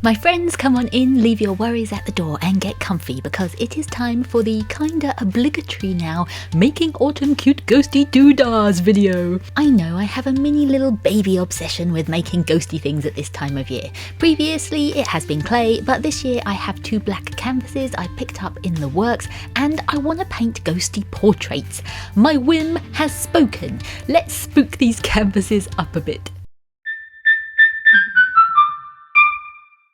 My friends, come on in, leave your worries at the door and get comfy because it is time for the kinda obligatory now making autumn cute ghosty doodahs video. I know I have a mini little baby obsession with making ghosty things at this time of year. Previously it has been clay, but this year I have 2 black canvases I picked up in the works and I want to paint ghosty portraits. My whim has spoken. Let's spook these canvases up a bit.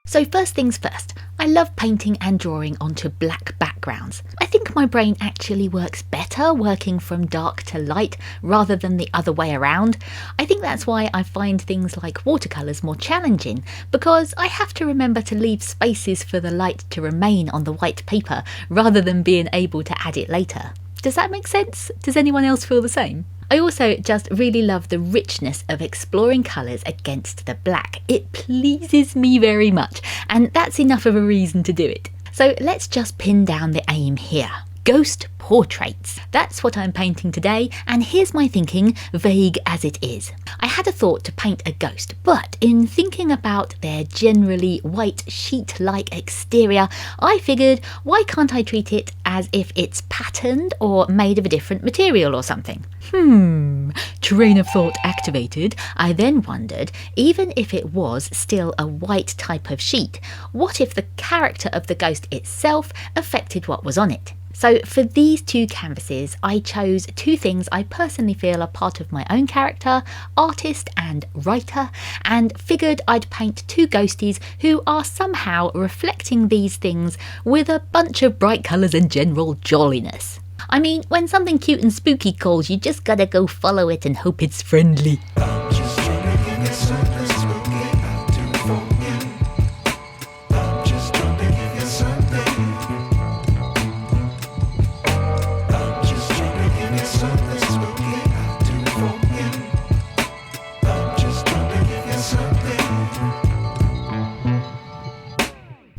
So first things first, I love painting and drawing onto black backgrounds. I think my brain actually works better working from dark to light rather than the other way around. I think that's why I find things like watercolours more challenging, because I have to remember to leave spaces for the light to remain on the white paper rather than being able to add it later. Does that make sense? Does anyone else feel the same? I also just really love the richness of exploring colours against the black. It pleases me very much, and that's enough of a reason to do it. So let's just pin down the aim here. Ghost portraits. That's what I'm painting today, and here's my thinking, vague as it is. I had a thought to paint a ghost, but in thinking about their generally white sheet-like exterior, I figured, why can't I treat it as if it's patterned or made of a different material or something? Train of thought activated. I then wondered, even if it was still a white type of sheet, what if the character of the ghost itself affected what was on it? So for these 2 canvases, I chose 2 things I personally feel are part of my own character, artist and writer, and figured I'd paint 2 ghosties who are somehow reflecting these things with a bunch of bright colours and general jolliness. I mean, when something cute and spooky calls, you just gotta go follow it and hope it's friendly.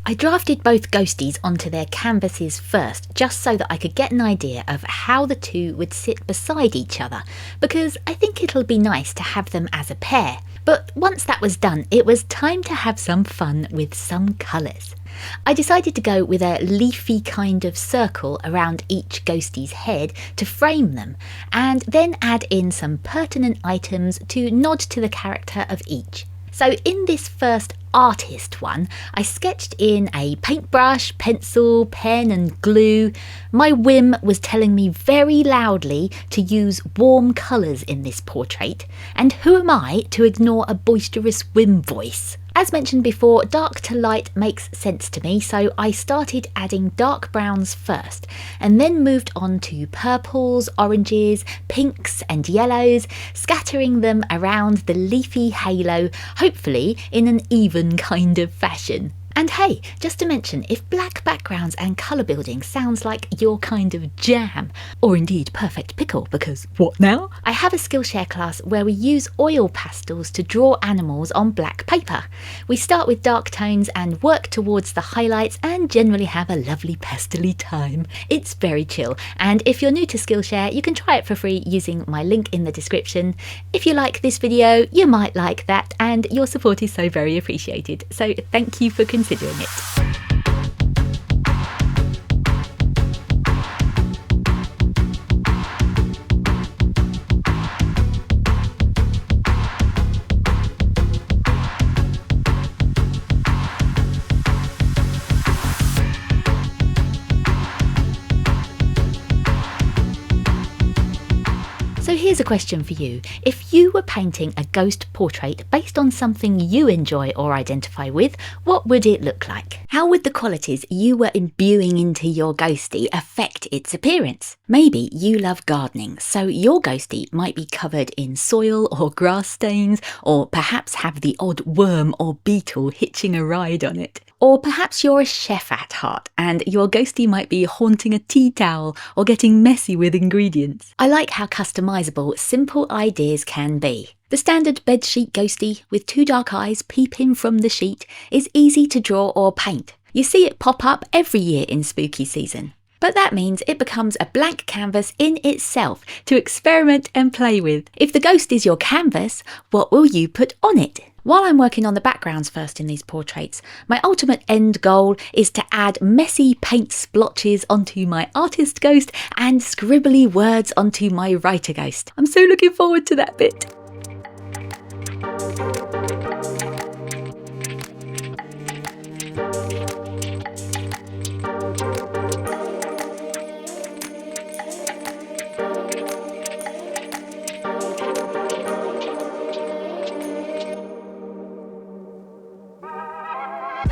I drafted both ghosties onto their canvases first, just so that I could get an idea of how the 2 would sit beside each other, because I think it'll be nice to have them as a pair. But once that was done, it was time to have some fun with some colours. I decided to go with a leafy kind of circle around each ghostie's head to frame them, and then add in some pertinent items to nod to the character of each. So in this first artist one, I sketched in a paintbrush, pencil, pen and glue. My whim was telling me very loudly to use warm colours in this portrait, and who am I to ignore a boisterous whim voice? As mentioned before, dark to light makes sense to me, so I started adding dark browns first, and then moved on to purples, oranges, pinks and yellows, scattering them around the leafy halo, hopefully in an even kind of fashion. And hey, just to mention, if black backgrounds and colour building sounds like your kind of jam, or indeed perfect pickle, because what now? I have a Skillshare class where we use oil pastels to draw animals on black paper. We start with dark tones and work towards the highlights and generally have a lovely pastely time. It's very chill, and if you're new to Skillshare, you can try it for free using my link in the description. If you like this video, you might like that, and your support is so very appreciated. So thank you for considering it. So here's a question for you. If you were painting a ghost portrait based on something you enjoy or identify with, what would it look like? How would the qualities you were imbuing into your ghostie affect its appearance? Maybe you love gardening, so your ghostie might be covered in soil or grass stains, or perhaps have the odd worm or beetle hitching a ride on it. Or perhaps you're a chef at heart and your ghostie might be haunting a tea towel or getting messy with ingredients. I like how customisable simple ideas can be. The standard bedsheet ghostie with 2 dark eyes peeping from the sheet is easy to draw or paint. You see it pop up every year in spooky season. But that means it becomes a blank canvas in itself to experiment and play with. If the ghost is your canvas, what will you put on it? While I'm working on the backgrounds first in these portraits, my ultimate end goal is to add messy paint splotches onto my artist ghost and scribbly words onto my writer ghost. I'm so looking forward to that bit.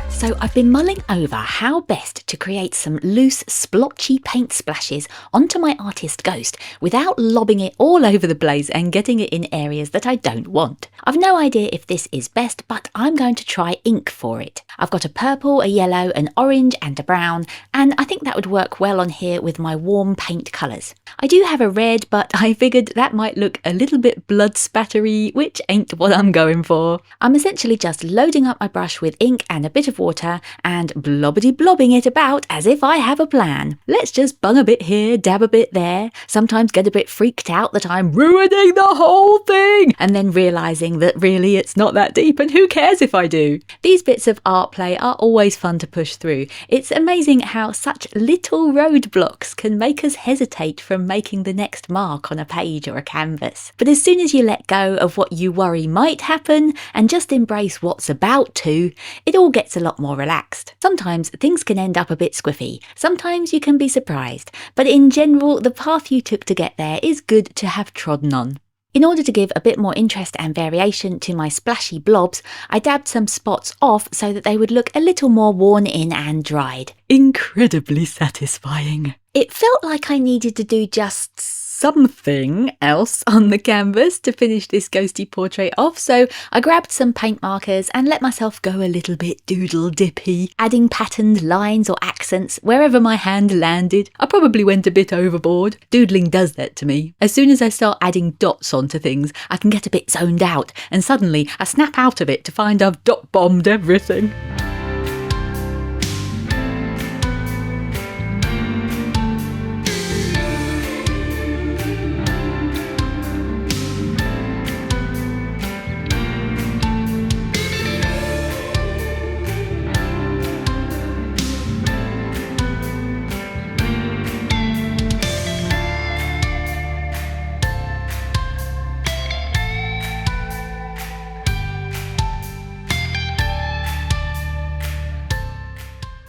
So I've been mulling over how best to create some loose splotchy paint splashes onto my artist ghost without lobbing it all over the place and getting it in areas that I don't want. I've no idea if this is best, but I'm going to try ink for it. I've got a purple, a yellow, an orange and a brown, and I think that would work well on here with my warm paint colours. I do have a red, but I figured that might look a little bit blood spattery, which ain't what I'm going for. I'm essentially just loading up my brush with ink and a bit of water and blobbity-blobbing it about as if I have a plan. Let's just bung a bit here, dab a bit there, sometimes get a bit freaked out that I'm ruining the whole thing, and then realising that really it's not that deep and who cares if I do. These bits of art play are always fun to push through. It's amazing how such little roadblocks can make us hesitate from making the next mark on a page or a canvas. But as soon as you let go of what you worry might happen and just embrace what's about to, it all gets a lot more relaxed. Sometimes things can end up a bit squiffy, sometimes you can be surprised, but in general the path you took to get there is good to have trodden on. In order to give a bit more interest and variation to my splashy blobs, I dabbed some spots off so that they would look a little more worn in and dried. Incredibly satisfying. It felt like I needed to do just something else on the canvas to finish this ghosty portrait off, so I grabbed some paint markers and let myself go a little bit doodle dippy, adding patterned lines or accents wherever my hand landed. I probably went a bit overboard. Doodling does that to me. As soon as I start adding dots onto things, I can get a bit zoned out, and suddenly I snap out of it to find I've dot bombed everything.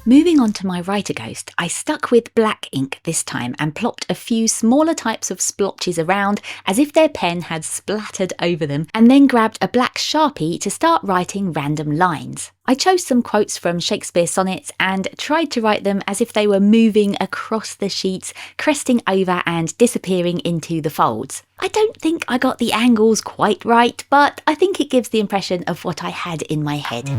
Moving on to my writer ghost, I stuck with black ink this time and plopped a few smaller types of splotches around as if their pen had splattered over them, and then grabbed a black Sharpie to start writing random lines. I chose some quotes from Shakespeare sonnets and tried to write them as if they were moving across the sheets, cresting over and disappearing into the folds. I don't think I got the angles quite right, but I think it gives the impression of what I had in my head.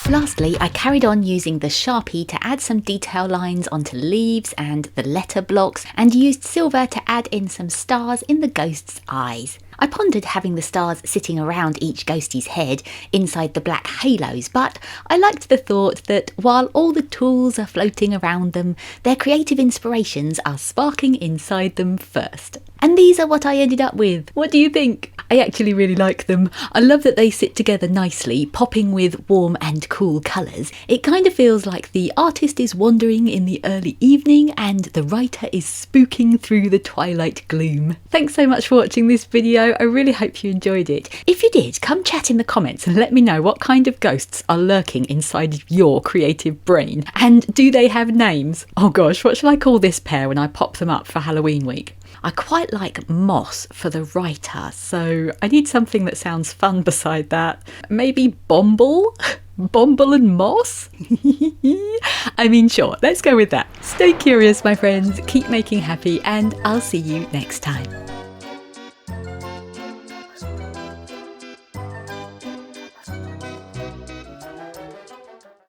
Lastly, I carried on using the Sharpie to add some detail lines onto leaves and the letter blocks, and used silver to add in some stars in the ghost's eyes. I pondered having the stars sitting around each ghostie's head inside the black halos, but I liked the thought that while all the tools are floating around them, their creative inspirations are sparking inside them first. And these are what I ended up with. What do you think? I actually really like them. I love that they sit together nicely, popping with warm and cool colours. It kind of feels like the artist is wandering in the early evening and the writer is spooking through the twilight gloom. Thanks so much for watching this video. I really hope you enjoyed it. If you did, come chat in the comments and let me know what kind of ghosts are lurking inside your creative brain. And do they have names? Oh gosh, what shall I call this pair when I pop them up for Halloween week? I quite like moss for the writer, so I need something that sounds fun beside that. Maybe Bomble? Bomble and Moss? I mean, sure, let's go with that. Stay curious, my friends, keep making happy, and I'll see you next time.